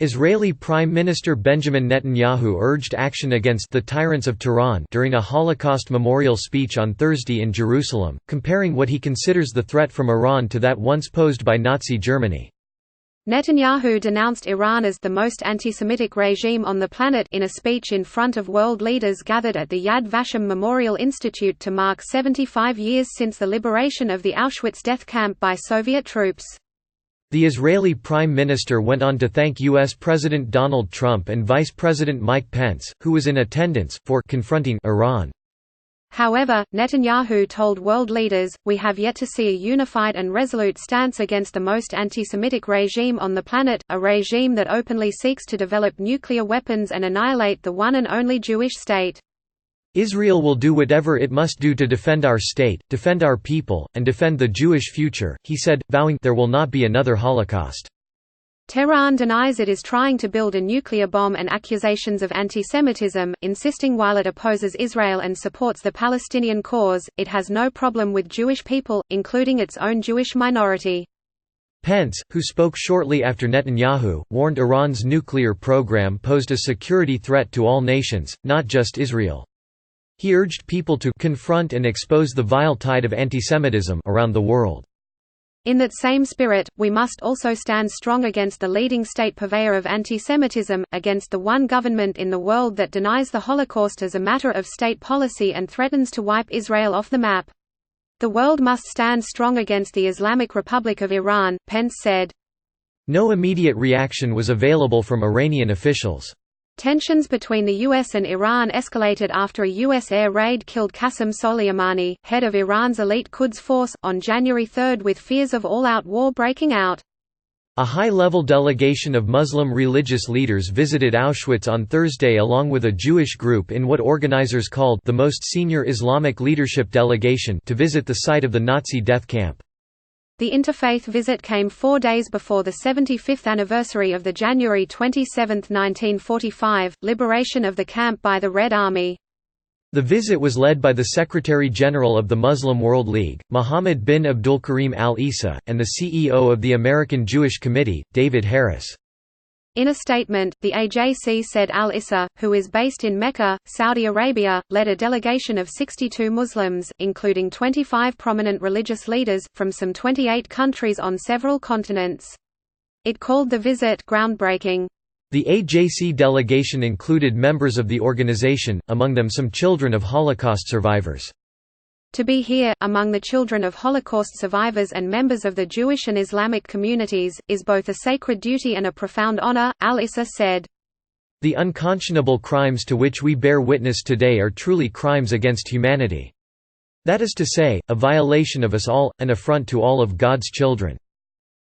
Israeli Prime Minister Benjamin Netanyahu urged action against the tyrants of Tehran during a Holocaust memorial speech on Thursday in Jerusalem, comparing what he considers the threat from Iran to that once posed by Nazi Germany. Netanyahu denounced Iran as the most anti-Semitic regime on the planet in a speech in front of world leaders gathered at the Yad Vashem Memorial Institute to mark 75 years since the liberation of the Auschwitz death camp by Soviet troops. The Israeli Prime Minister went on to thank U.S. President Donald Trump and Vice President Mike Pence, who was in attendance, for confronting Iran. However, Netanyahu told world leaders, "We have yet to see a unified and resolute stance against the most anti-Semitic regime on the planet, a regime that openly seeks to develop nuclear weapons and annihilate the one and only Jewish state. Israel will do whatever it must do to defend our state, defend our people, and defend the Jewish future," he said, vowing, "There will not be another Holocaust." Tehran denies it is trying to build a nuclear bomb and accusations of anti-Semitism, insisting while it opposes Israel and supports the Palestinian cause, it has no problem with Jewish people, including its own Jewish minority. Pence, who spoke shortly after Netanyahu, warned Iran's nuclear program posed a security threat to all nations, not just Israel. He urged people to confront and expose the vile tide of antisemitism around the world. In that same spirit, we must also stand strong against the leading state purveyor of antisemitism, against the one government in the world that denies the Holocaust as a matter of state policy and threatens to wipe Israel off the map. The world must stand strong against the Islamic Republic of Iran, Pence said. No immediate reaction was available from Iranian officials. Tensions between the US and Iran escalated after a US air raid killed Qasem Soleimani, head of Iran's elite Quds force, on January 3 with fears of all-out war breaking out. A high-level delegation of Muslim religious leaders visited Auschwitz on Thursday along with a Jewish group in what organizers called the most senior Islamic leadership delegation to visit the site of the Nazi death camp. The interfaith visit came 4 days before the 75th anniversary of the January 27, 1945, liberation of the camp by the Red Army. The visit was led by the Secretary-General of the Muslim World League, Mohammed bin Abdulkarim al-Isa, and the CEO of the American Jewish Committee, David Harris. In a statement, the AJC said al-Isa, who is based in Mecca, Saudi Arabia, led a delegation of 62 Muslims, including 25 prominent religious leaders, from some 28 countries on several continents. It called the visit groundbreaking. The AJC delegation included members of the organization, among them some children of Holocaust survivors. To be here, among the children of Holocaust survivors and members of the Jewish and Islamic communities, is both a sacred duty and a profound honor, al-Isa said. The unconscionable crimes to which we bear witness today are truly crimes against humanity. That is to say, a violation of us all, an affront to all of God's children.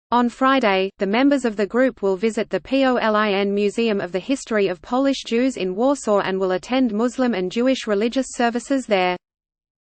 On Friday, the members of the group will visit the Polin Museum of the History of Polish Jews in Warsaw and will attend Muslim and Jewish religious services there.